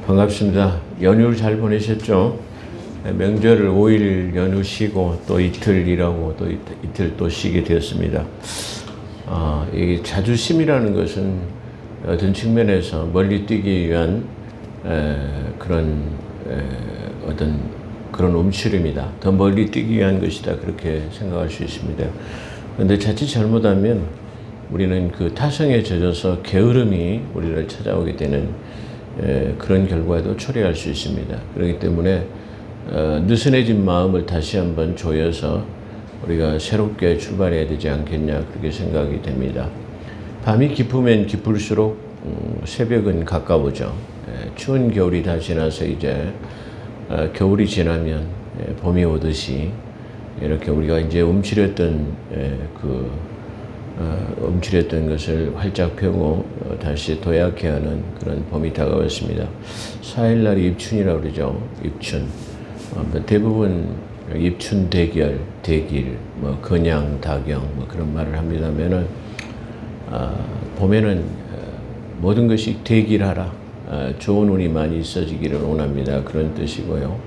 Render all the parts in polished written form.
반갑습니다. 연휴를 잘 보내셨죠? 명절을 5일 연휴 쉬고 또 이틀 일하고 또 이틀 또 쉬게 되었습니다. 이 자주심이라는 것은 어떤 측면에서 멀리 뛰기 위한 그런 움츠림이다. 더 멀리 뛰기 위한 것이다. 그렇게 생각할 수 있습니다. 그런데 자칫 잘못하면 우리는 그 타성에 젖어서 게으름이 우리를 찾아오게 되는 그런 결과에도 초래할 수 있습니다. 그렇기 때문에 느슨해진 마음을 다시 한번 조여서 우리가 새롭게 출발해야 되지 않겠냐 그렇게 생각이 됩니다. 밤이 깊으면 깊을수록 새벽은 가까워져. 추운 겨울이 다 지나서 이제 겨울이 지나면 봄이 오듯이 이렇게 우리가 이제 움츠렸던 것을 활짝 펴고 다시 도약해 하는 그런 봄이 다가왔습니다. 4일날이 입춘이라고 그러죠. 입춘. 대부분 입춘 대길, 건양, 다경 그런 말을 합니다면은 봄에는 모든 것이 대길하라. 좋은 운이 많이 있어지기를 원합니다. 그런 뜻이고요.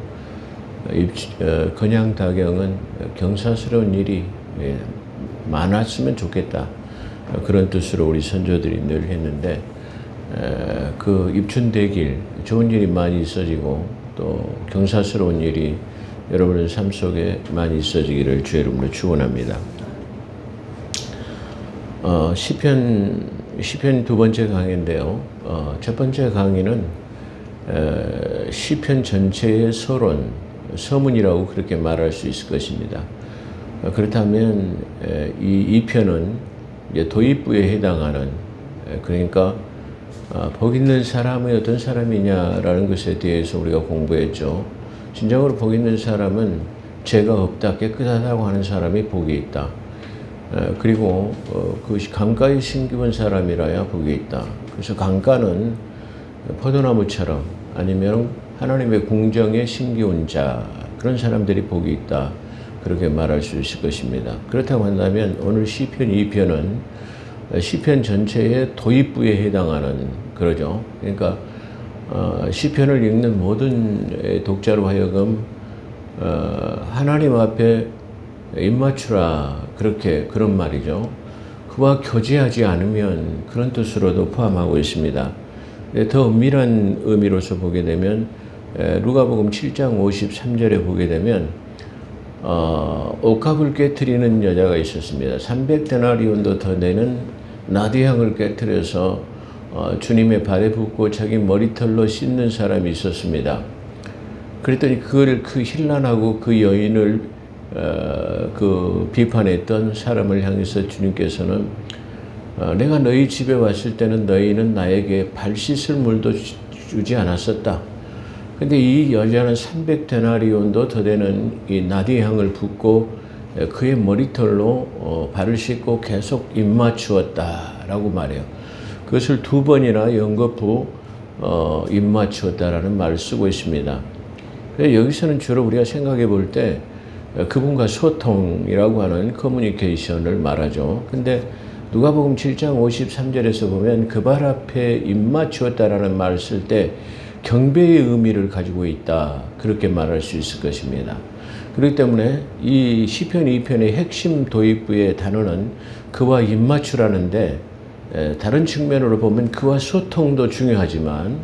건양, 다경은 경사스러운 일이 많았으면 좋겠다. 그런 뜻으로 우리 선조들이 늘 했는데 그 입춘대길 좋은 일이 많이 있어지고 또 경사스러운 일이 여러분의 삶 속에 많이 있어지기를 주의 이름으로 축원합니다. 시편 두 번째 강의인데요. 첫 번째 강의는 시편 전체의 서문이라고 그렇게 말할 수 있을 것입니다. 그렇다면 이 편은 이제 도입부에 해당하는, 그러니까 복 있는 사람이 어떤 사람이냐라는 것에 대해서 우리가 공부했죠. 진정으로 복 있는 사람은 죄가 없다, 깨끗하다고 하는 사람이 복이 있다. 그리고 그것이 강가에 심기운 사람이라야 복이 있다. 그래서 강가는 포도나무처럼 아니면 하나님의 궁정에 심기운 자, 그런 사람들이 복이 있다. 그렇게 말할 수 있을 것입니다. 그렇다고 한다면 오늘 시편 2편은 시편 전체의 도입부에 해당하는 그러죠. 그러니까 시편을 읽는 모든 독자로 하여금 하나님 앞에 입맞추라, 그런 말이죠. 그와 교제하지 않으면, 그런 뜻으로도 포함하고 있습니다. 더 엄밀한 의미로서 보게 되면 누가복음 7장 53절에 보게 되면 옥합을 깨트리는 여자가 있었습니다. 300데나리온도 더 되는 나디향을 깨트려서 주님의 발에 붓고 자기 머리털로 씻는 사람이 있었습니다. 그랬더니 그거를 힐난하고 그 여인을 비판했던 사람을 향해서 주님께서는 내가 너희 집에 왔을 때는 너희는 나에게 발 씻을 물도 주지 않았었다. 근데 이 여자는 300데나리온도 더 되는 이 나디향을 붓고 그의 머리털로 발을 씻고 계속 입맞추었다라고 말해요. 그것을 두 번이나 연거푸 입맞추었다라는 말을 쓰고 있습니다. 여기서는 주로 우리가 생각해 볼 때 그분과 소통이라고 하는 커뮤니케이션을 말하죠. 근데 누가복음 7장 53절에서 보면 그 발 앞에 입맞추었다라는 말을 쓸 때 경배의 의미를 가지고 있다, 그렇게 말할 수 있을 것입니다. 그렇기 때문에 이 시편 2편의 핵심 도입부의 단어는 그와 입맞추라는데, 다른 측면으로 보면 그와 소통도 중요하지만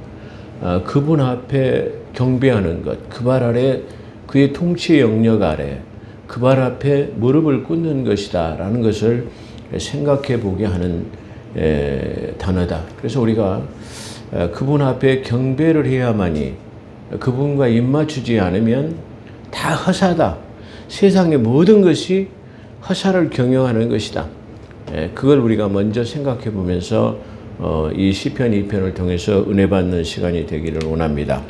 그분 앞에 경배하는 것, 그 발 아래, 그의 통치의 영역 아래 그 발 앞에 무릎을 꿇는 것이다 라는 것을 생각해 보게 하는 단어다. 그래서 우리가 그분 앞에 경배를 해야만이, 그분과 입맞추지 않으면 다 허사다. 세상의 모든 것이 허사를 경영하는 것이다. 그걸 우리가 먼저 생각해 보면서 이 시편 2편을 통해서 은혜 받는 시간이 되기를 원합니다.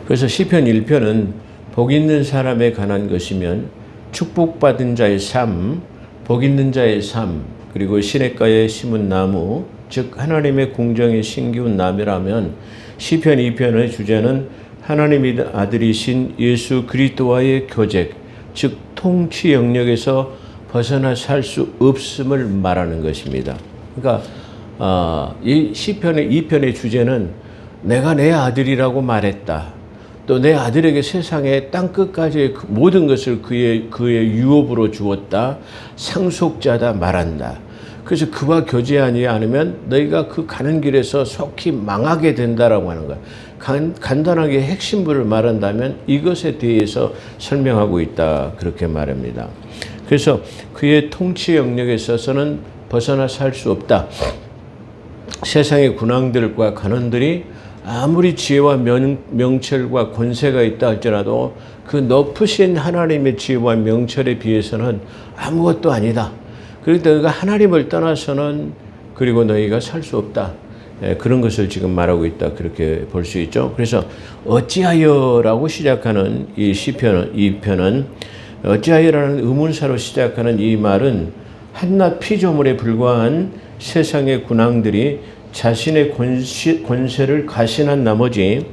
그래서 시편 1편은 복 있는 사람에 관한 것이면 축복받은 자의 삶, 복 있는 자의 삶, 그리고 시냇가에 심은 나무, 즉 하나님의 궁정에 심기운 나무라면 시편 2편의 주제는 하나님의 아들이신 예수 그리스도와의 교제, 즉 통치 영역에서 벗어나 살 수 없음을 말하는 것입니다. 그러니까 이 시편의 2편의 주제는 내가 내 아들이라고 말했다. 또 내 아들에게 세상의 땅끝까지의 모든 것을 그의 유업으로 주었다. 상속자다 말한다. 그래서 그와 교제하지 않으면 너희가 그 가는 길에서 속히 망하게 된다라고 하는 거야. 간단하게 핵심부를 말한다면 이것에 대해서 설명하고 있다. 그렇게 말합니다. 그래서 그의 통치 영역에 있어서는 벗어나 살 수 없다. 세상의 군왕들과 간원들이 아무리 지혜와 명철과 권세가 있다 할지라도 그 높으신 하나님의 지혜와 명철에 비해서는 아무것도 아니다. 그러니까 너희가 하나님을 떠나서는 그리고 너희가 살 수 없다. 그런 것을 지금 말하고 있다. 그렇게 볼 수 있죠. 그래서 어찌하여라고 시작하는 이 시편은, 이 편은 어찌하여라는 의문사로 시작하는 이 말은 한낱 피조물에 불과한 세상의 군왕들이 자신의 권세를 가신한 나머지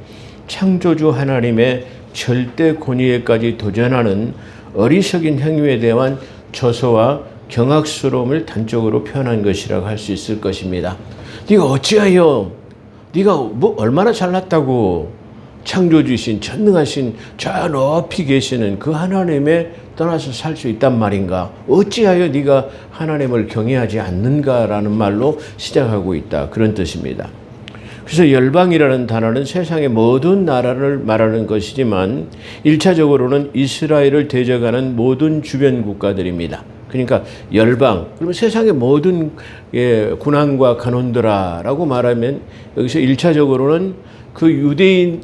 창조주 하나님의 절대 권위에까지 도전하는 어리석인 행위에 대한 저서와 경악스러움을 단적으로 표현한 것이라고 할 수 있을 것입니다. 네가 어찌하여, 네가 뭐 얼마나 잘났다고 창조주신 전능하신 저 높이 계시는 그 하나님에 떠나서 살 수 있단 말인가? 어찌하여 네가 하나님을 경외하지 않는가라는 말로 시작하고 있다. 그런 뜻입니다. 그래서 열방이라는 단어는 세상의 모든 나라를 말하는 것이지만 1차적으로는 이스라엘을 대적하는 모든 주변 국가들입니다. 그러니까 열방, 그러면 세상의 모든 군왕과 간원들아라고 말하면 여기서 1차적으로는 그 유대인,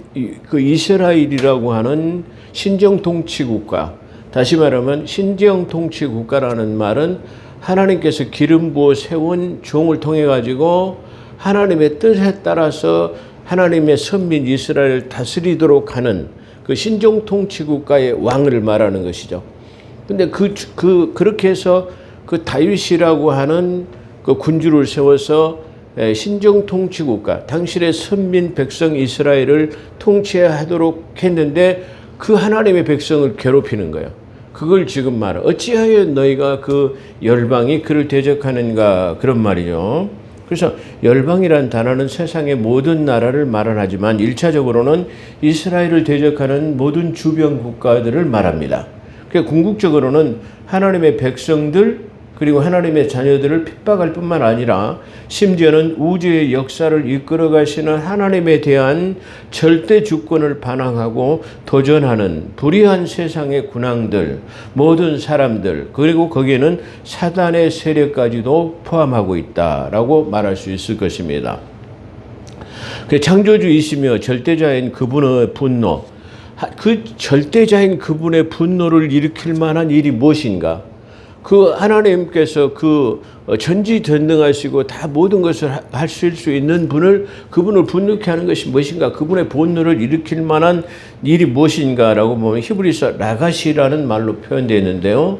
그 이스라엘이라고 하는 신정 통치 국가, 다시 말하면 신정 통치 국가라는 말은 하나님께서 기름 부어 세운 종을 통해 가지고 하나님의 뜻에 따라서 하나님의 선민 이스라엘을 다스리도록 하는 그 신정 통치 국가의 왕을 말하는 것이죠. 근데 그렇게 해서 그 다윗이라고 하는 그 군주를 세워서 신정 통치 국가, 당신의 선민 백성 이스라엘을 통치하도록 했는데 그 하나님의 백성을 괴롭히는 거예요. 그걸 지금 말해. 어찌하여 너희가 그 열방이 그를 대적하는가, 그런 말이죠. 그래서 열방이란 단어는 세상의 모든 나라를 말하지만 1차적으로는 이스라엘을 대적하는 모든 주변 국가들을 말합니다. 그러니까 궁극적으로는 하나님의 백성들 그리고 하나님의 자녀들을 핍박할 뿐만 아니라 심지어는 우주의 역사를 이끌어 가시는 하나님에 대한 절대 주권을 반항하고 도전하는 불의한 세상의 군왕들, 모든 사람들, 그리고 거기에는 사단의 세력까지도 포함하고 있다라고 말할 수 있을 것입니다. 창조주이시며 절대자인 그분의 분노, 그 절대자인 그분의 분노를 일으킬 만한 일이 무엇인가? 그 하나님께서 그 전지전능하시고 다 모든 것을 하실 수 있는 그분을 분노케 하는 것이 무엇인가? 그분의 분노를 일으킬 만한 일이 무엇인가라고 보면 히브리서 라가시라는 말로 표현되어 있는데요.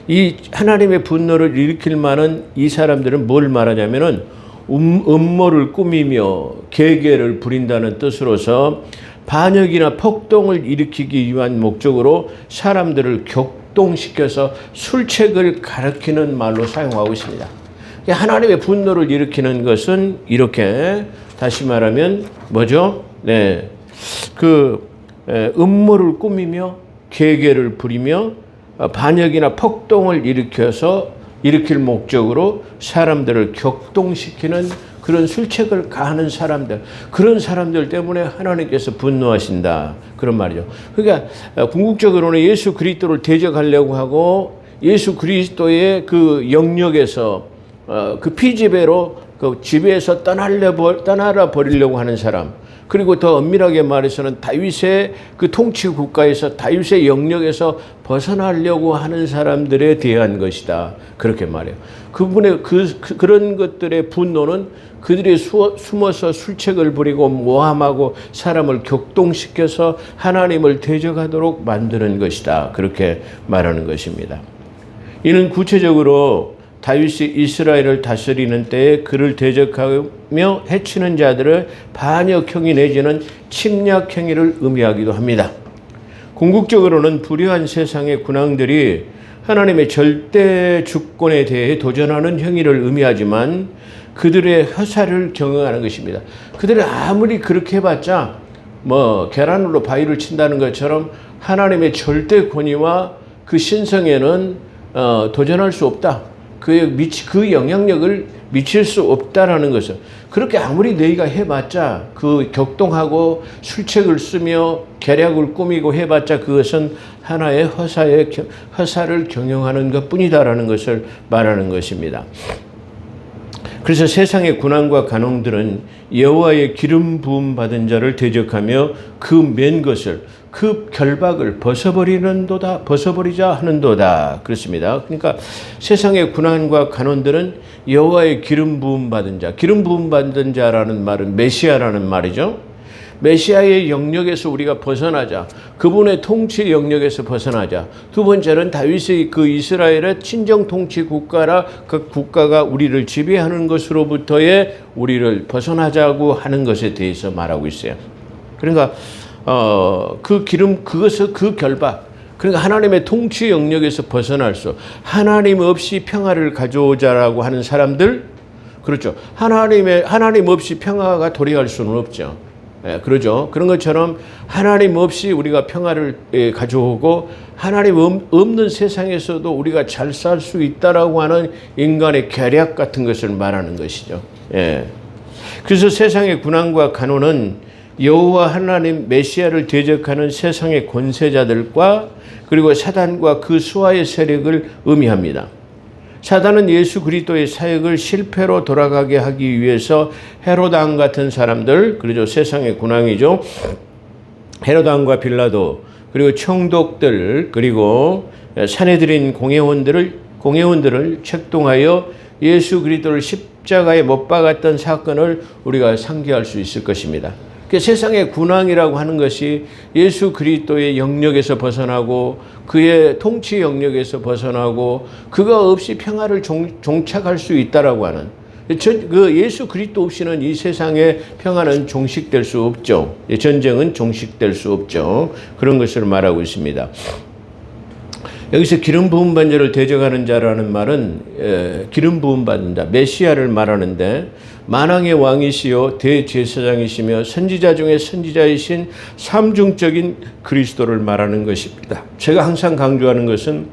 이 하나님의 분노를 일으킬 만한 이 사람들은 뭘 말하냐면은 음모를 꾸미며 계계를 부린다는 뜻으로서 반역이나 폭동을 일으키기 위한 목적으로 사람들을 격동시켜서 술책을 가리키는 말로 사용하고 있습니다. 하나님의 분노를 일으키는 것은 이렇게, 다시 말하면 뭐죠? 네, 음모를 꾸미며 계계를 부리며 반역이나 폭동을 일으킬 목적으로 사람들을 격동시키는 그런 술책을 가하는 사람들, 그런 사람들 때문에 하나님께서 분노하신다. 그런 말이죠. 그러니까 궁극적으로는 예수 그리스도를 대적하려고 하고 예수 그리스도의 그 영역에서 그 피지배로 그 지배에서 떠나라 버리려고 하는 사람, 그리고 더 엄밀하게 말해서는 다윗의 그 통치 국가에서 다윗의 영역에서 벗어나려고 하는 사람들에 대한 것이다. 그렇게 말해요. 그분의 그런 것들의 분노는 그들이 숨어서 술책을 부리고 모함하고 사람을 격동시켜서 하나님을 대적하도록 만드는 것이다. 그렇게 말하는 것입니다. 이는 구체적으로 다윗이 이스라엘을 다스리는 때에 그를 대적하며 해치는 자들의 반역행위 내지는 침략행위를 의미하기도 합니다. 궁극적으로는 불의한 세상의 군왕들이 하나님의 절대 주권에 대해 도전하는 행위를 의미하지만 그들의 허사를 경영하는 것입니다. 그들이 아무리 그렇게 해봤자 뭐 계란으로 바위를 친다는 것처럼 하나님의 절대 권위와 그 신성에는 도전할 수 없다. 그 영향력을 미칠 수 없다라는 것을, 그렇게 아무리 너희가 해봤자, 그 격동하고 술책을 쓰며 계략을 꾸미고 해봤자 그것은 하나의 허사를 경영하는 것뿐이다라는 것을 말하는 것입니다. 그래서 세상의 군왕과 간홍들은 여호와의 기름 부음 받은 자를 대적하며 그 맨 것을, 그 결박을 벗어버리자 하는도다. 그렇습니다. 그러니까 세상의 군왕과 간원들은 여호와의 기름 부음 받은 자, 기름 부음 받은 자라는 말은 메시아라는 말이죠. 메시아의 영역에서 우리가 벗어나자, 그분의 통치 영역에서 벗어나자. 두 번째는 다윗의 그 이스라엘의 친정 통치 국가라, 그 국가가 우리를 지배하는 것으로부터의 우리를 벗어나자고 하는 것에 대해서 말하고 있어요. 그러니까 그 결박, 그러니까 하나님의 통치 영역에서 벗어날 수, 하나님 없이 평화를 가져오자라고 하는 사람들, 그렇죠. 하나님 없이 평화가 도래할 수는 없죠. 예, 그러죠. 그런 것처럼 하나님 없이 우리가 평화를 가져오고 하나님 없는 세상에서도 우리가 잘 살 수 있다라고 하는 인간의 계략 같은 것을 말하는 것이죠. 예. 그래서 세상의 군왕과 간호는 여호와 하나님 메시아를 대적하는 세상의 권세자들과 그리고 사단과 그 수하의 세력을 의미합니다. 사단은 예수 그리스도의 사역을 실패로 돌아가게 하기 위해서 헤롯 왕 같은 사람들, 그리고 세상의 군왕이죠. 헤롯 왕과 빌라도, 그리고 총독들, 그리고 산헤드린 공회원들을 책동하여 예수 그리스도를 십자가에 못 박았던 사건을 우리가 상기할 수 있을 것입니다. 세상의 군왕이라고 하는 것이 예수 그리스도의 영역에서 벗어나고 그의 통치 영역에서 벗어나고 그가 없이 평화를 종착할 수 있다라고 하는, 그 예수 그리스도 없이는 이 세상의 평화는 종식될 수 없죠. 전쟁은 종식될 수 없죠. 그런 것을 말하고 있습니다. 여기서 기름 부음 받은 자를 대적하는 자라는 말은 기름 부음 받은 자, 메시아를 말하는데, 만왕의 왕이시요 대제사장이시며 선지자 중에 선지자이신 삼중적인 그리스도를 말하는 것입니다. 제가 항상 강조하는 것은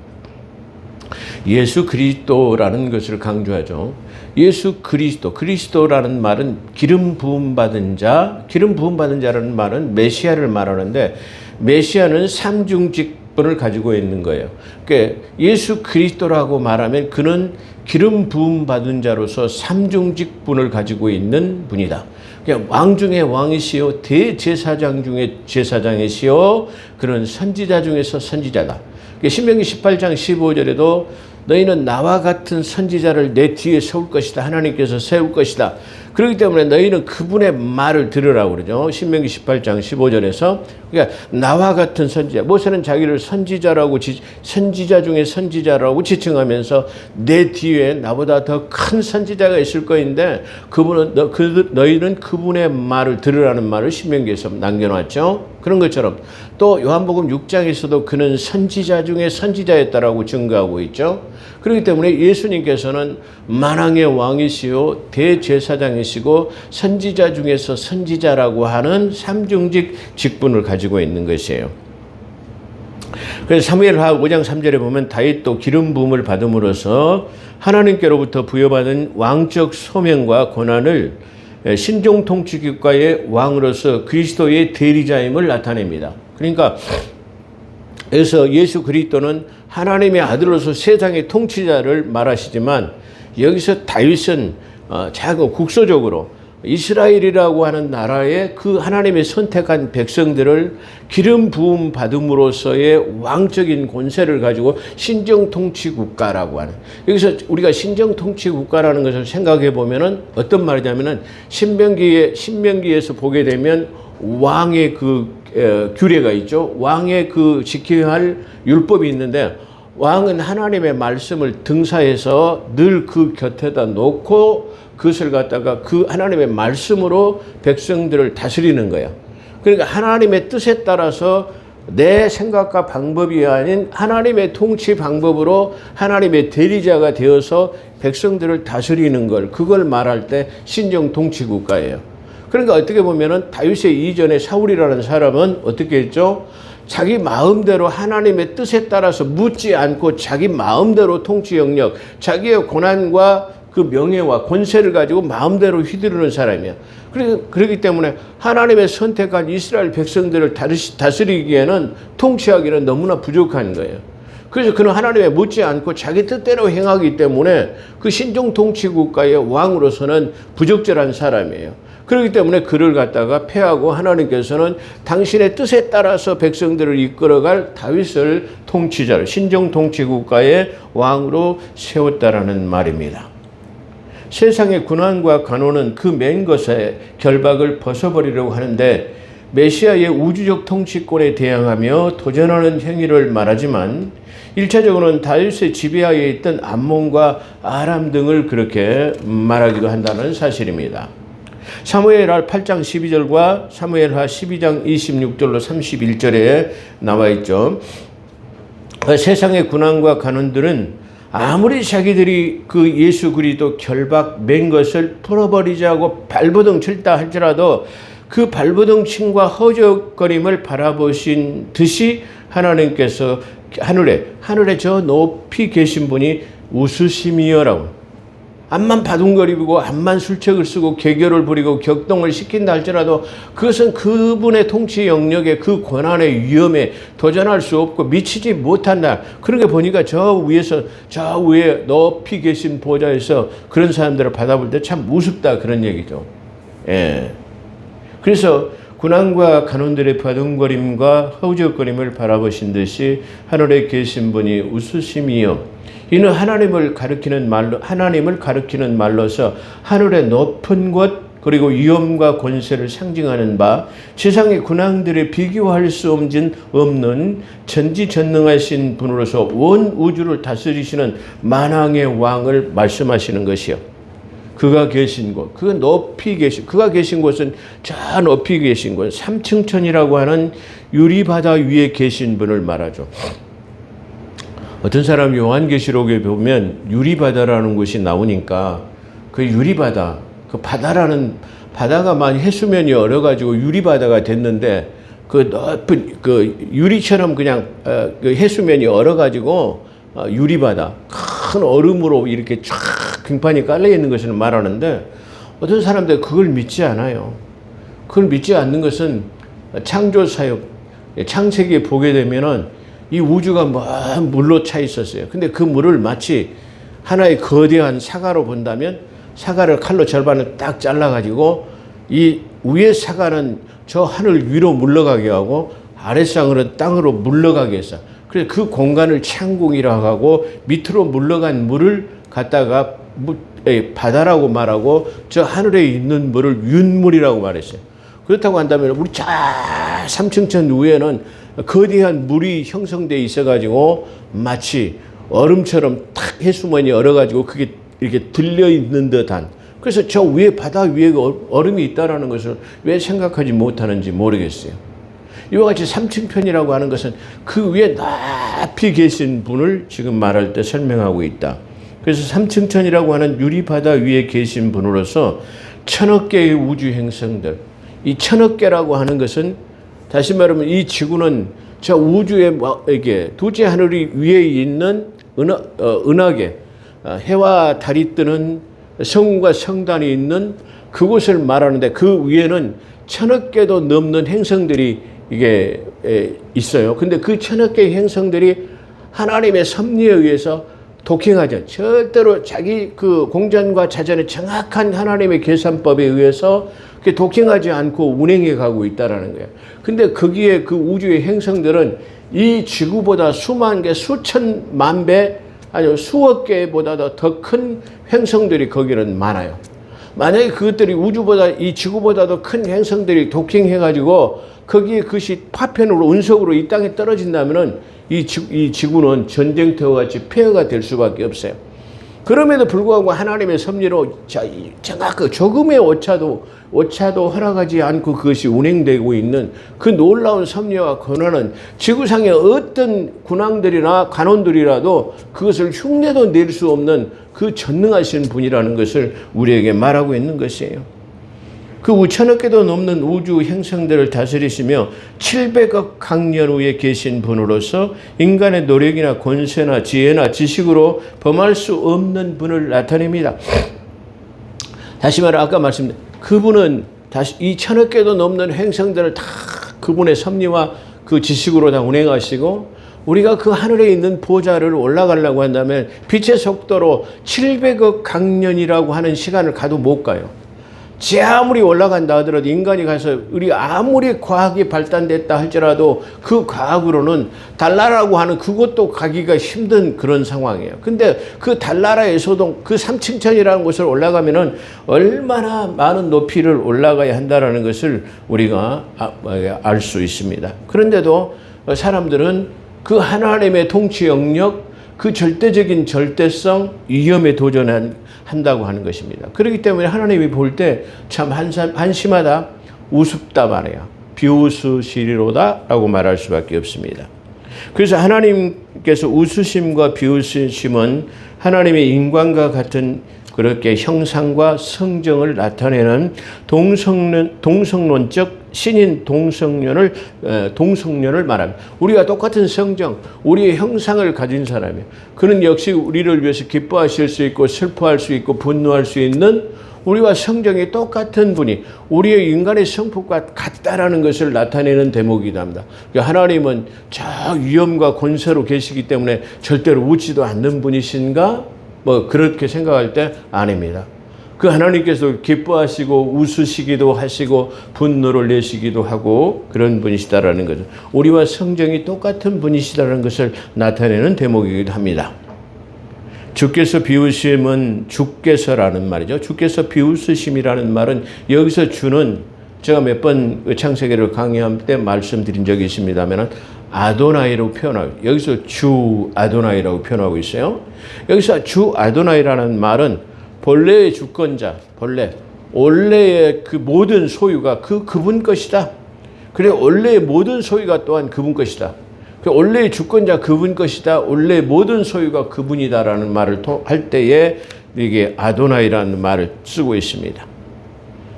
예수 그리스도라는 것을 강조하죠. 예수 그리스도라는 말은 기름 부음 받은 자라는 말은 메시아를 말하는데, 메시아는 삼중직분을 가지고 있는 거예요. 그러니까 예수 그리스도라고 말하면 그는 기름 부음 받은 자로서 삼중직분을 가지고 있는 분이다. 그러니까 왕 중에 왕이시요 대제사장 중에 제사장이시요 그런 선지자 중에서 선지자다. 그러니까 신명기 18장 15절에도 너희는 나와 같은 선지자를 내 뒤에 세울 것이다. 하나님께서 세울 것이다. 그렇기 때문에 너희는 그분의 말을 들으라고 그러죠. 신명기 18장 15절에서. 그러니까 나와 같은 선지자. 모세는 자기를 선지자 중에 선지자라고 지칭하면서 내 뒤에 나보다 더 큰 선지자가 있을 거인데 너희는 그분의 말을 들으라는 말을 신명기에서 남겨놨죠. 그런 것처럼 또 요한복음 6장에서도 그는 선지자 중에 선지자였다라고 증거하고 있죠. 그렇기 때문에 예수님께서는 만왕의 왕이시요 대제사장이시고 선지자 중에서 선지자라고 하는 삼중직 직분을 가지고 있는 것이에요. 그래서 사무엘하 5장 3절에 보면 다윗도 기름 부음을 받음으로써 하나님께로부터 부여받은 왕적 소명과 권한을 신종 통치 국가의 왕으로서 그리스도의 대리자임을 나타냅니다. 그러니까 그래서 예수 그리스도는 하나님의 아들로서 세상의 통치자를 말하시지만, 여기서 다윗은 자꾸 국소적으로 이스라엘이라고 하는 나라의 그 하나님의 선택한 백성들을 기름 부음 받음으로써의 왕적인 권세를 가지고 신정 통치 국가라고 하는, 여기서 우리가 신정 통치 국가라는 것을 생각해 보면은 어떤 말이냐면은 신명기에서 보게 되면 왕의 그 규례가 있죠. 왕의 그 지켜야 할 율법이 있는데, 왕은 하나님의 말씀을 등사해서 늘 그 곁에다 놓고 그것을 갖다가 그 하나님의 말씀으로 백성들을 다스리는 거예요. 그러니까 하나님의 뜻에 따라서 내 생각과 방법이 아닌 하나님의 통치 방법으로 하나님의 대리자가 되어서 백성들을 다스리는 걸, 그걸 말할 때 신정 통치 국가예요. 그러니까 어떻게 보면은 다윗의 이전에 사울이라는 사람은 어떻게 했죠? 자기 마음대로 하나님의 뜻에 따라서 묻지 않고 자기 마음대로 통치 영역, 자기의 고난과 그 명예와 권세를 가지고 마음대로 휘두르는 사람이야. 그렇기 때문에 하나님의 선택한 이스라엘 백성들을 다스리기에는, 통치하기는 너무나 부족한 거예요. 그래서 그는 하나님의 묻지 않고 자기 뜻대로 행하기 때문에 그 신종 통치 국가의 왕으로서는 부적절한 사람이에요. 그렇기 때문에 그를 갖다가 패하고 하나님께서는 당신의 뜻에 따라서 백성들을 이끌어갈 다윗을 통치자로, 신종 통치 국가의 왕으로 세웠다라는 말입니다. 세상의 군왕과 간호는 그 맨 것의 결박을 벗어버리려고 하는데 메시아의 우주적 통치권에 대항하며 도전하는 행위를 말하지만 1차적으로는 다윗의 지배하에 있던 암몬과 아람 등을 그렇게 말하기도 한다는 사실입니다. 사무엘하 8장 12절과 사무엘하 12장 26절로 31절에 나와 있죠. 세상의 군왕과 간원들은 아무리 자기들이 그 예수 그리스도 결박 맨 것을 풀어버리자고 발버둥 칠다 할지라도 그 발버둥 침과 허적거림을 바라보신 듯이 하나님께서 하늘에 저 높이 계신 분이 웃으심이여라고, 암만 바둥거리고 암만 술책을 쓰고 개교를 부리고 격동을 시킨다 할지라도 그것은 그분의 통치 영역에 그 권한의 위험에 도전할 수 없고 미치지 못한다. 그러게 보니까 저 위에 높이 계신 보좌에서 그런 사람들을 받아볼 때 참 우습다, 그런 얘기죠. 예. 그래서 군왕과 간원들의 바둥거림과 허우적거림을 바라보신 듯이 하늘에 계신 분이 웃으심이요. 이는 하나님을 가리키는 말로서 하늘의 높은 곳 그리고 위엄과 권세를 상징하는 바, 세상의 군왕들의 비교할 수 없는 전지전능하신 분으로서 온 우주를 다스리시는 만왕의 왕을 말씀하시는 것이요. 그가 계신 곳, 그가 계신 곳은 저 높이 계신 곳, 삼층천이라고 하는 유리바다 위에 계신 분을 말하죠. 어떤 사람 요한계시록에 보면 유리바다라는 곳이 나오니까 그 유리바다, 그 바다가 많이 해수면이 얼어가지고 유리바다가 됐는데 그 높은 그 유리처럼 그냥 그 해수면이 얼어가지고 유리바다, 큰 얼음으로 이렇게 쫙 빙판이 깔려 있는 것을 말하는데 어떤 사람들 그걸 믿지 않아요. 그걸 믿지 않는 것은 창조사역, 창세기에 보게 되면은 이 우주가 먼 물로 차 있었어요. 근데 그 물을 마치 하나의 거대한 사과로 본다면 사과를 칼로 절반을 딱 잘라가지고 이 위에 사과는 저 하늘 위로 물러가게 하고 아랫상으로는 땅으로 물러가게 했어. 그래서 그 공간을 창궁이라고 하고 밑으로 물러간 물을 갖다가 바다라고 말하고 저 하늘에 있는 물을 윤물이라고 말했어요. 그렇다고 한다면 우리 저 삼층천 위에는 거대한 물이 형성되어 있어가지고 마치 얼음처럼 탁 해수면이 얼어가지고 그게 이렇게 들려있는 듯한, 그래서 저 위에 바다 위에 얼음이 있다는 것을 왜 생각하지 못하는지 모르겠어요. 이와 같이 삼층편이라고 하는 것은 그 위에 높이 계신 분을 지금 말할 때 설명하고 있다. 그래서 삼층천이라고 하는 유리바다 위에 계신 분으로서 1000억 개의 우주 행성들, 이 1000억 개라고 하는 것은 다시 말하면 이 지구는 저 우주의 이게 두째 하늘이 위에 있는 은하계, 해와 달이 뜨는 성과 성단이 있는 그곳을 말하는데 그 위에는 1000억 개도 넘는 행성들이 이게 있어요. 근데 그 1000억 개의 행성들이 하나님의 섭리에 의해서 도킹하죠. 절대로 자기 그 공전과 자전의 정확한 하나님의 계산법에 의해서 도킹하지 않고 운행해 가고 있다라는 거예요. 근데 거기에 그 우주의 행성들은 이 지구보다 수만 개, 수천만 배, 아니 수억 개보다도 더 큰 행성들이 거기는 많아요. 만약에 그것들이 우주보다 이 지구보다도 큰 행성들이 도킹해 가지고 거기에 그것이 파편으로 운석으로 이 땅에 떨어진다면은 이 지구는 전쟁터와 같이 폐허가 될 수밖에 없어요. 그럼에도 불구하고 하나님의 섭리로 제가 그 조금의 오차도 허락하지 않고 그것이 운행되고 있는 그 놀라운 섭리와 권한은 지구상의 어떤 군왕들이나 관원들이라도 그것을 흉내도 낼 수 없는 그 전능하신 분이라는 것을 우리에게 말하고 있는 것이에요. 그 5천억 개도 넘는 우주 행성들을 다스리시며 700억 강년 후에 계신 분으로서 인간의 노력이나 권세나 지혜나 지식으로 범할 수 없는 분을 나타냅니다. 다시 말해 아까 말씀드린 그분은 다시 2천억 개도 넘는 행성들을 다 그분의 섭리와 그 지식으로 다 운행하시고 우리가 그 하늘에 있는 보좌를 올라가려고 한다면 빛의 속도로 700억 강년이라고 하는 시간을 가도 못 가요. 제 아무리 올라간다 하더라도 인간이 가서 우리 아무리 과학이 발달됐다 할지라도 그 과학으로는 달나라고 하는 그것도 가기가 힘든 그런 상황이에요. 근데 그 달나라에서도 그 삼층천이라는 곳을 올라가면은 얼마나 많은 높이를 올라가야 한다라는 것을 우리가 알 수 있습니다. 그런데도 사람들은 그 하나님의 통치 영역, 그 절대적인 절대성, 위험에 도전한다고 하는 것입니다. 그렇기 때문에 하나님이 볼 때 참 한심하다, 우습다 말이야. 비웃으시리로다 라고 말할 수밖에 없습니다. 그래서 하나님께서 웃으심과 비웃으심은 하나님의 인간과 같은 그렇게 형상과 성정을 나타내는 동성론적 신인 동성년을 말합니다. 우리가 똑같은 성정, 우리의 형상을 가진 사람이에요. 그는 역시 우리를 위해서 기뻐하실 수 있고 슬퍼할 수 있고 분노할 수 있는 우리와 성정이 똑같은 분이 우리의 인간의 성품과 같다라는 것을 나타내는 대목이기도 합니다. 하나님은 저 위엄과 권세로 계시기 때문에 절대로 웃지도 않는 분이신가? 그렇게 생각할 때 아닙니다. 그 하나님께서 기뻐하시고 웃으시기도 하시고 분노를 내시기도 하고 그런 분이시다라는 거죠. 우리와 성정이 똑같은 분이시다라는 것을 나타내는 대목이기도 합니다. 주께서 비웃으심은 주께서라는 말이죠. 주께서 비웃으심이라는 말은 여기서 주는 제가 몇 번 창세기를 강의할 때 말씀드린 적이 있습니다만 아도나이로 표현하고 여기서 주 아도나이라고 표현하고 있어요. 여기서 주 아도나이라는 말은 본래의 주권자, 원래의 그 모든 소유가 그분 것이다. 그래 원래의 모든 소유가 또한 그분 것이다. 원래의 주권자 그분 것이다. 원래의 모든 소유가 그분이다라는 말을 할 때에 이게 아도나이라는 말을 쓰고 있습니다.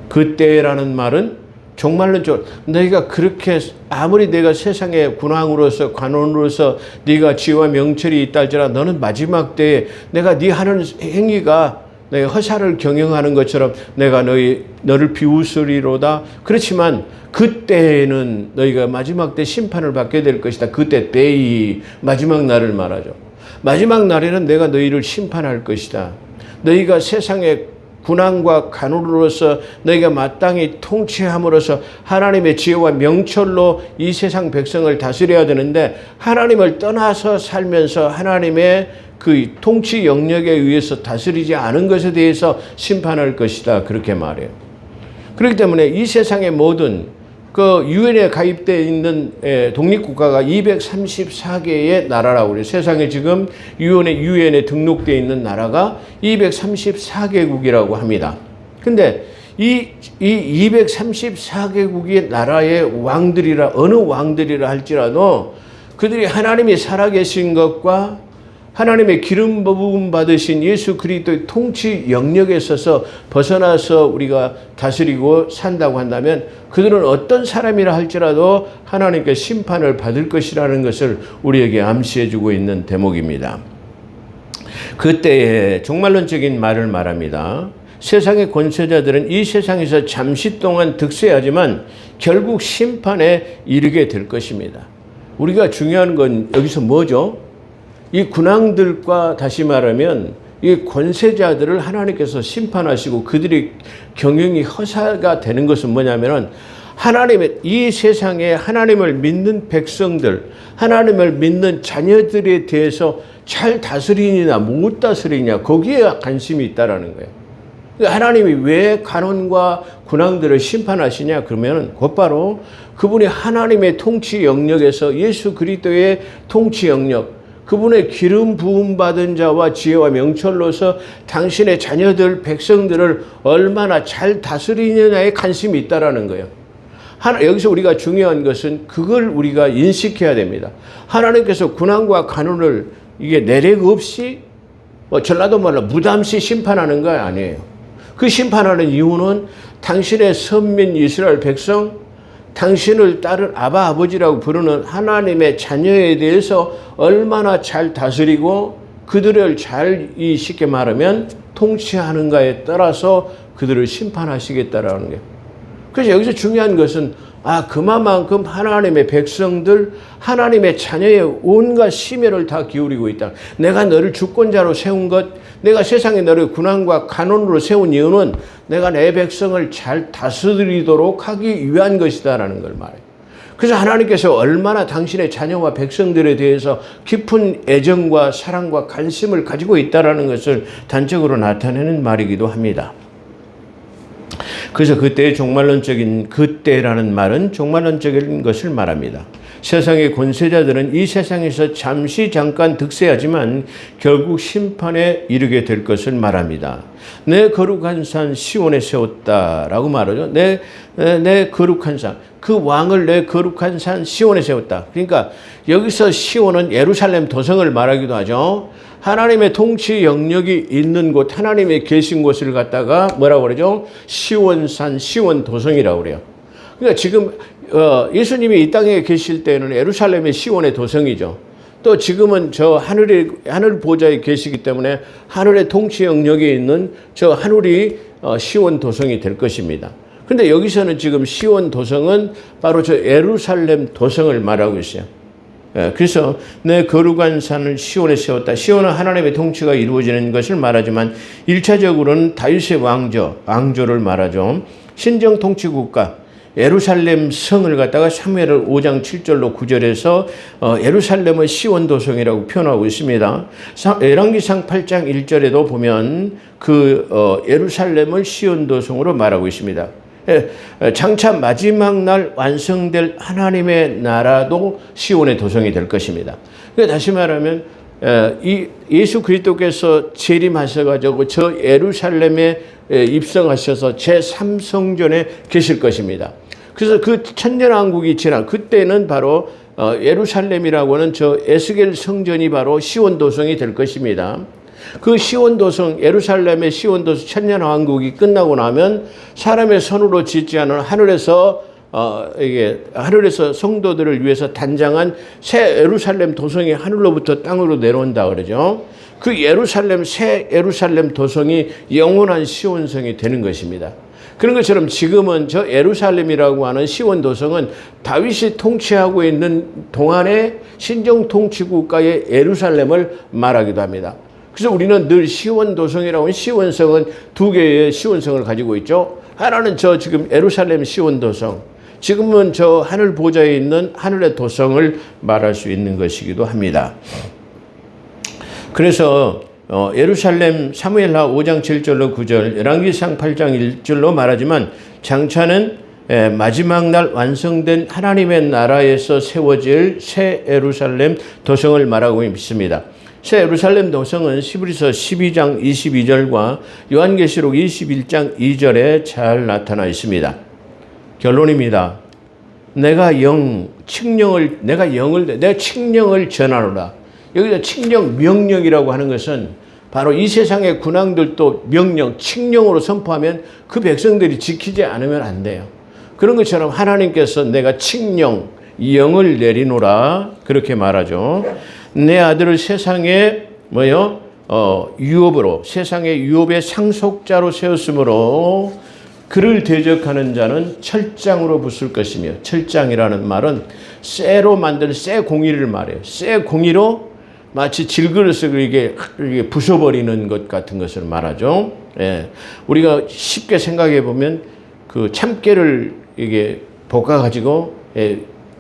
그때라는 말은 정말로 너희가 그렇게 아무리 내가 세상의 군왕으로서 관원으로서 네가 지혜와 명철이 있다 할지라도 너는 마지막 때에 내가 네 하는 행위가 너의 허사를 경영하는 것처럼 내가 너를 비웃으리로다. 그렇지만 그때는 너희가 마지막 때 심판을 받게 될 것이다. 그때 때이 마지막 날을 말하죠. 마지막 날에는 내가 너희를 심판할 것이다. 너희가 세상의 군왕과 간우로서 너희가 마땅히 통치함으로써 하나님의 지혜와 명철로 이 세상 백성을 다스려야 되는데 하나님을 떠나서 살면서 하나님의 그 통치 영역에 의해서 다스리지 않은 것에 대해서 심판할 것이다. 그렇게 말해요. 그렇기 때문에 이 세상의 모든 그 유엔에 가입되어 있는 독립국가가 234개의 나라라고 그래요. 세상에 지금 유엔에 등록되어 있는 나라가 234개국이라고 합니다. 근데 이 234개국의 나라의 어느 왕들이라 할지라도 그들이 하나님이 살아계신 것과 하나님의 기름 부음 받으신 예수 그리스도의 통치 영역에 있어서 벗어나서 우리가 다스리고 산다고 한다면 그들은 어떤 사람이라 할지라도 하나님께 심판을 받을 것이라는 것을 우리에게 암시해 주고 있는 대목입니다. 그때에 종말론적인 말을 말합니다. 세상의 권세자들은 이 세상에서 잠시 동안 득세하지만 결국 심판에 이르게 될 것입니다. 우리가 중요한 건 여기서 뭐죠? 이 군왕들과 다시 말하면 이 권세자들을 하나님께서 심판하시고 그들이 경영이 허사가 되는 것은 뭐냐면은 하나님의 이 세상에 하나님을 믿는 백성들, 하나님을 믿는 자녀들에 대해서 잘 다스리느냐 못 다스리느냐 거기에 관심이 있다라는 거예요. 하나님이 왜 간원과 군왕들을 심판하시냐 그러면 곧바로 그분이 하나님의 통치 영역에서 예수 그리스도의 통치 영역 그분의 기름 부음 받은 자와 지혜와 명철로서 당신의 자녀들, 백성들을 얼마나 잘 다스리느냐에 관심이 있다라는 거예요. 여기서 우리가 중요한 것은 그걸 우리가 인식해야 됩니다. 하나님께서 군왕과 간원을 이게 내력 없이 전라도 말로 무담시 심판하는 거 아니에요. 그 심판하는 이유는 당신의 선민 이스라엘 백성, 당신을 따른 아바 아버지라고 부르는 하나님의 자녀에 대해서 얼마나 잘 다스리고 그들을 잘 쉽게 말하면 통치하는가에 따라서 그들을 심판하시겠다라는 거예요. 그래서 여기서 중요한 것은 그만큼 하나님의 백성들, 하나님의 자녀의 온갖 심혈을 다 기울이고 있다. 내가 너를 주권자로 세운 것, 내가 세상에 너를 군왕과 간원으로 세운 이유는 내가 내 백성을 잘 다스리도록 하기 위한 것이다라는 걸 말해요. 그래서 하나님께서 얼마나 당신의 자녀와 백성들에 대해서 깊은 애정과 사랑과 관심을 가지고 있다라는 것을 단적으로 나타내는 말이기도 합니다. 그래서 그때의 종말론적인 그때라는 말은 종말론적인 것을 말합니다. 세상의 권세자들은 이 세상에서 잠깐 득세하지만 결국 심판에 이르게 될 것을 말합니다. 내 거룩한 산 시온에 세웠다라고 말하죠. 내 거룩한 산, 그 왕을 내 거룩한 산 시온에 세웠다. 그러니까 여기서 시온은 예루살렘 도성을 말하기도 하죠. 하나님의 통치 영역이 있는 곳, 하나님의 계신 곳을 갖다가 뭐라고 그러죠? 시온산, 시온도성이라고 그래요. 그러니까 지금 예수님이 이 땅에 계실 때는 예루살렘의 시온의 도성이죠. 또 지금은 저 하늘 보좌에 계시기 때문에 하늘의 통치 영역에 있는 저 하늘이 시온 도성이 될 것입니다. 그런데 여기서는 지금 시온 도성은 바로 저 예루살렘 도성을 말하고 있어요. 그래서 내 거룩한 산을 시온에 세웠다. 시온은 하나님의 통치가 이루어지는 것을 말하지만 1차적으로는 다윗의 왕조를 말하죠. 신정 통치 국가 예루살렘 성을 갖다가 사무엘 5장 7절로 9절에서 예루살렘의 시온 도성이라고 표현하고 있습니다. 열왕기상 8장 1절에도 보면 예루살렘을 시온 도성으로 말하고 있습니다. 장차 마지막 날 완성될 하나님의 나라도 시온의 도성이 될 것입니다. 다시 말하면 예수 그리스도께서 재림하셔가지고 저 예루살렘에 입성하셔서 제3성전에 계실 것입니다. 그래서 그 천년왕국이 지난 그때는 바로 예루살렘이라고 하는 저 에스겔 성전이 바로 시온 도성이 될 것입니다. 그 시온 도성, 예루살렘의 시온 도성 천년왕국이 끝나고 나면 사람의 손으로 짓지 않은 하늘에서 성도들을 위해서 단장한 새 예루살렘 도성이 하늘로부터 땅으로 내려온다 그러죠. 그 새 예루살렘 도성이 영원한 시온성이 되는 것입니다. 그런 것처럼 지금은 저 예루살렘이라고 하는 시온 도성은 다윗이 통치하고 있는 동안의 신정 통치 국가의 예루살렘을 말하기도 합니다. 그래서 우리는 늘 시온 도성이라고 하는 시온성은 두 개의 시온성을 가지고 있죠. 하나는 저 지금 예루살렘 시온 도성, 지금은 저 하늘 보좌에 있는 하늘의 도성을 말할 수 있는 것이기도 합니다. 그래서 예루살렘 사무엘하 5장 7절로 9절, 열왕기상 8장 1절로 말하지만 장차는 마지막 날 완성된 하나님의 나라에서 세워질 새 예루살렘 도성을 말하고 있습니다. 새 예루살렘 도성은 히브리서 12장 22절과 요한계시록 21장 2절에 잘 나타나 있습니다. 결론입니다. 내가 칙령을 전하노라. 여기서 칙령, 명령이라고 하는 것은 바로 이 세상의 군왕들도 칙령으로 선포하면 그 백성들이 지키지 않으면 안 돼요. 그런 것처럼 하나님께서 내가 칙령, 영을 내리노라 그렇게 말하죠. 내 아들을 세상의 유업으로, 세상의 유업의 상속자로 세웠으므로 그를 대적하는 자는 철장으로 부술 것이며, 철장이라는 말은 쇠로 만든 쇠 공이를 말해요. 쇠 공이로 마치 질그릇을 이게 부숴버리는 것 같은 것을 말하죠. 예. 우리가 쉽게 생각해 보면 그 참깨를 이게 볶아가지고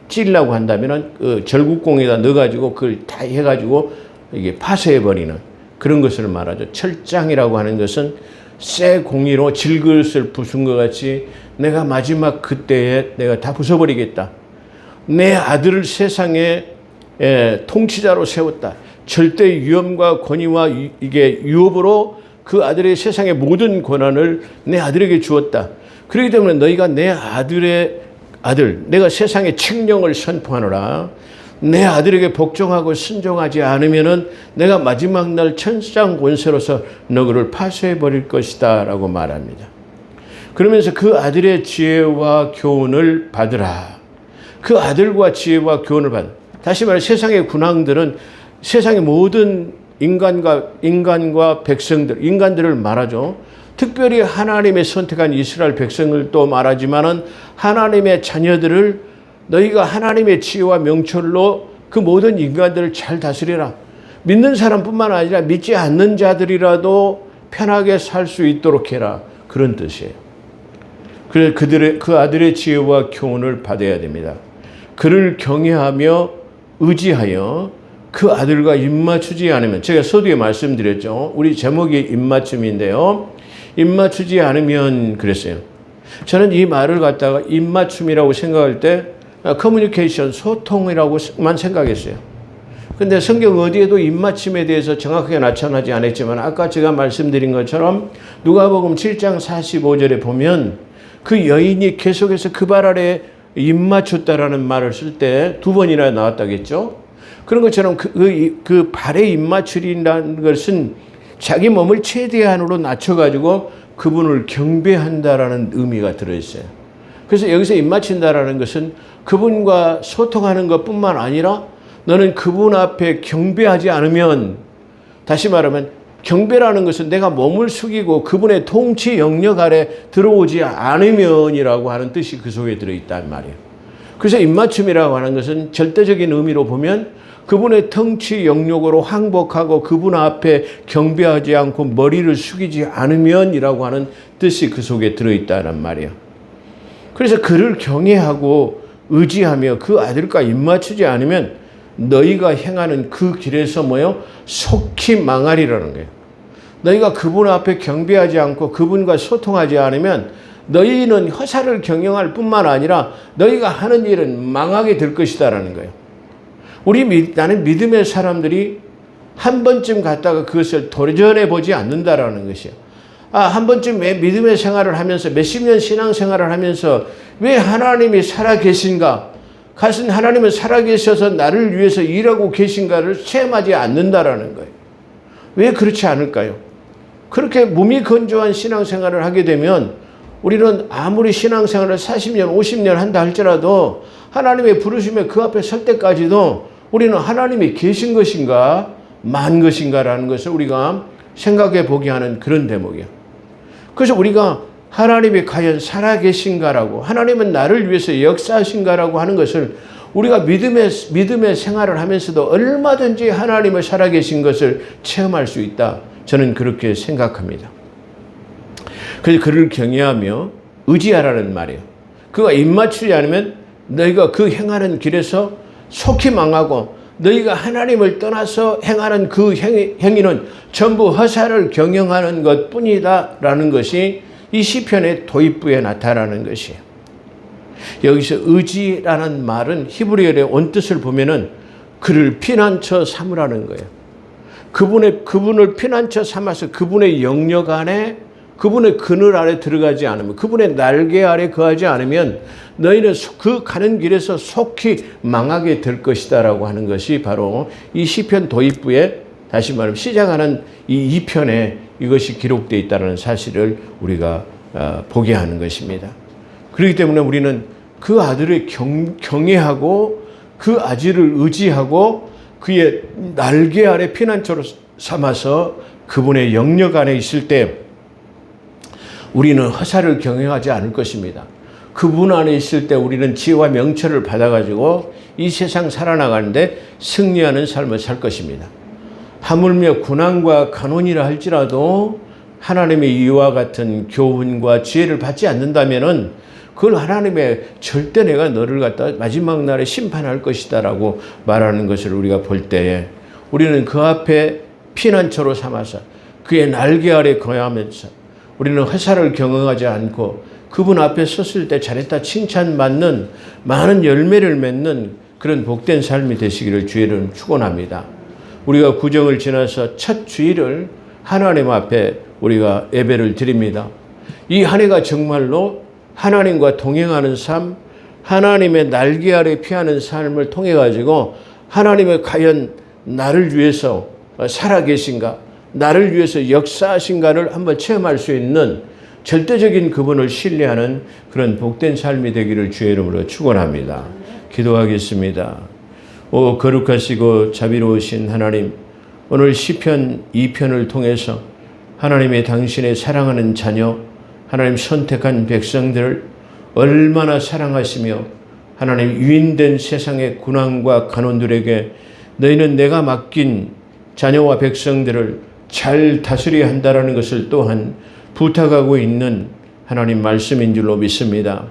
찌려고 한다면은 그 절구공에다 넣어가지고 그걸 다 해가지고 이게 파쇄해버리는 그런 것을 말하죠. 철장이라고 하는 것은 쇠 공이로 질그릇을 부순 것 같이 내가 마지막 그때에 내가 다 부숴버리겠다. 내 아들을 세상에 통치자로 세웠다. 절대 위엄과 권위와 이게 유업으로 그 아들의 세상의 모든 권한을 내 아들에게 주었다. 그렇기 때문에 너희가 내 아들의 아들, 내가 세상의 칙령을 선포하노라. 내 아들에게 복종하고 순종하지 않으면은 내가 마지막 날 천상 권세로서 너희를 파쇄해 버릴 것이다 라고 말합니다. 그러면서 그 아들의 지혜와 교훈을 받으라. 그 아들과 지혜와 교훈을 받으라. 다시 말해 세상의 군왕들은 세상의 모든 인간과 백성들, 인간들을 말하죠. 특별히 하나님의 선택한 이스라엘 백성들도 말하지만은 하나님의 자녀들을 너희가 하나님의 지혜와 명철로 그 모든 인간들을 잘 다스리라. 믿는 사람뿐만 아니라 믿지 않는 자들이라도 편하게 살 수 있도록 해라. 그런 뜻이에요. 그래 그 아들의 지혜와 교훈을 받아야 됩니다. 그를 경외하며 의지하여 그 아들과 입맞추지 않으면, 제가 서두에 말씀드렸죠. 우리 제목이 입맞춤인데요. 입맞추지 않으면 그랬어요. 저는 이 말을 갖다가 입맞춤이라고 생각할 때 커뮤니케이션, 소통이라고만 생각했어요. 근데 성경 어디에도 입맞춤에 대해서 정확하게 나타나지 않았지만 아까 제가 말씀드린 것처럼 누가복음 7장 45절에 보면 그 여인이 계속해서 그 발 아래 입맞췄다라는 말을 쓸 때 2번이나 나왔다겠죠. 그런 것처럼 그 발에 입맞추리라는 것은 자기 몸을 최대한으로 낮춰가지고 그분을 경배한다라는 의미가 들어있어요. 그래서 여기서 입맞춘다라는 것은 그분과 소통하는 것뿐만 아니라 너는 그분 앞에 경배하지 않으면, 다시 말하면 경배라는 것은 내가 몸을 숙이고 그분의 통치 영역 아래 들어오지 않으면이라고 하는 뜻이 그 속에 들어있단 말이에요. 그래서 입맞춤이라고 하는 것은 절대적인 의미로 보면 그분의 통치 영역으로 항복하고 그분 앞에 경배하지 않고 머리를 숙이지 않으면이라고 하는 뜻이 그 속에 들어있다는 말이에요. 그래서 그를 경외하고 의지하며 그 아들과 입맞추지 않으면 너희가 행하는 그 길에서 뭐요? 속히 망하리라는 거예요. 너희가 그분 앞에 경배하지 않고 그분과 소통하지 않으면 너희는 허사를 경영할 뿐만 아니라 너희가 하는 일은 망하게 될 것이다라는 거예요. 나는 믿음의 사람들이 한 번쯤 갔다가 그것을 도전해 보지 않는다라는 것이에요. 한 번쯤 왜 믿음의 생활을 하면서 몇십 년 신앙 생활을 하면서 왜 하나님이 살아계신가? 가슴 하나님은 살아계셔서 나를 위해서 일하고 계신가를 체험하지 않는다라는 거예요. 왜 그렇지 않을까요? 그렇게 몸이 건조한 신앙생활을 하게 되면 우리는 아무리 신앙생활을 40년, 50년 한다 할지라도 하나님의 부르심에 그 앞에 설 때까지도 우리는 하나님이 계신 것인가, 만 것인가라는 것을 우리가 생각해 보게 하는 그런 대목이에요. 그래서 우리가 하나님이 과연 살아계신가라고, 하나님은 나를 위해서 역사하신가라고 하는 것을 우리가 믿음의 생활을 하면서도 얼마든지 하나님의 살아계신 것을 체험할 수 있다. 저는 그렇게 생각합니다. 그래서 그를 경외하며 의지하라는 말이에요. 그가 입맞추지 않으면 너희가 그 행하는 길에서 속히 망하고 너희가 하나님을 떠나서 행하는 그 행위는 전부 허사를 경영하는 것뿐이다 라는 것이 이 시편의 도입부에 나타나는 것이에요. 여기서 의지라는 말은 히브리어의 원뜻을 보면은 그를 피난처 삼으라는 거예요. 그분을 피난처 삼아서 그분의 영역 안에, 그분의 그늘 아래 들어가지 않으면, 그분의 날개 아래 거하지 않으면 너희는 그 가는 길에서 속히 망하게 될 것이다라고 하는 것이 바로 이 시편 도입부에, 다시 말하면 시작하는 이 2편에 이것이 기록되어 있다는 사실을 우리가 보게 하는 것입니다. 그렇기 때문에 우리는 그 아들을 경외하고 그 아들을 의지하고 그의 날개 아래 피난처로 삼아서 그분의 영역 안에 있을 때 우리는 허사를 경영하지 않을 것입니다. 그분 안에 있을 때 우리는 지혜와 명철을 받아가지고 이 세상 살아나가는데 승리하는 삶을 살 것입니다. 하물며 고난과 간원이라 할지라도 하나님의 이와 같은 교훈과 지혜를 받지 않는다면은 그걸 하나님의 절대 내가 너를 갖다 마지막 날에 심판할 것이다 라고 말하는 것을 우리가 볼 때에 우리는 그 앞에 피난처로 삼아서 그의 날개 아래 거하면서 우리는 허사를 경영하지 않고 그분 앞에 섰을 때 잘했다 칭찬받는 많은 열매를 맺는 그런 복된 삶이 되시기를 주의 이름으로 축원합니다. 우리가 구정을 지나서 첫 주일을 하나님 앞에 우리가 예배를 드립니다. 이 한 해가 정말로 하나님과 동행하는 삶, 하나님의 날개 아래 피하는 삶을 통해 가지고 하나님의 과연 나를 위해서 살아계신가, 나를 위해서 역사하신가를 한번 체험할 수 있는 절대적인 그분을 신뢰하는 그런 복된 삶이 되기를 주의 이름으로 축원합니다. 기도하겠습니다. 오 거룩하시고 자비로우신 하나님, 오늘 시편 2편을 통해서 하나님의 당신의 사랑하는 자녀, 하나님 선택한 백성들을 얼마나 사랑하시며 하나님 유인된 세상의 군왕과 간원들에게 너희는 내가 맡긴 자녀와 백성들을 잘 다스려야 한다는 것을 또한 부탁하고 있는 하나님 말씀인 줄로 믿습니다.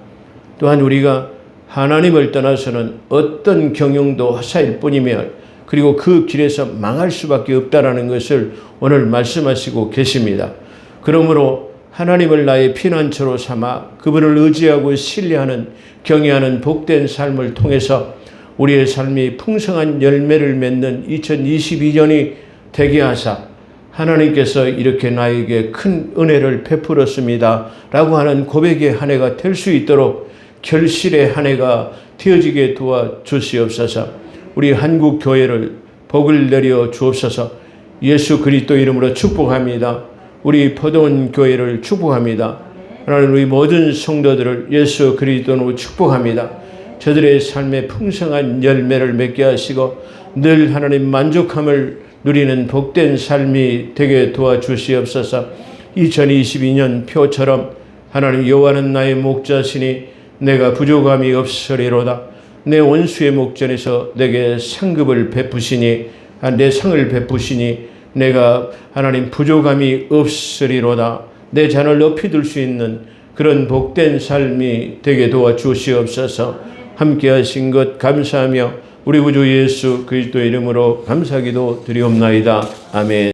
또한 우리가 하나님을 떠나서는 어떤 경영도 허사일 뿐이며 그리고 그 길에서 망할 수밖에 없다는 것을 오늘 말씀하시고 계십니다. 그러므로 하나님을 나의 피난처로 삼아 그분을 의지하고 신뢰하는 경외하는 복된 삶을 통해서 우리의 삶이 풍성한 열매를 맺는 2022년이 되게 하사 하나님께서 이렇게 나에게 큰 은혜를 베풀었습니다 라고 하는 고백의 한 해가 될 수 있도록 결실의 한 해가 되어지게 도와주시옵소서. 우리 한국 교회를 복을 내려 주옵소서. 예수 그리스도 이름으로 축복합니다. 우리 포도원 교회를 축복합니다. 하나님 우리 모든 성도들을 예수 그리스도로 축복합니다. 저들의 삶에 풍성한 열매를 맺게 하시고 늘 하나님 만족함을 누리는 복된 삶이 되게 도와주시옵소서. 2022년 표처럼 하나님 여호와는 나의 목자시니 내가 부족함이 없으리로다. 내 원수의 목전에서 내게 상급을 베푸시니 내 상을 베푸시니 내가 하나님 부족함이 없으리로다. 내 잔을 높이 들 수 있는 그런 복된 삶이 되게 도와주시옵소서. 함께 하신 것 감사하며 우리 구주 예수 그리스도 이름으로 감사기도 드리옵나이다. 아멘.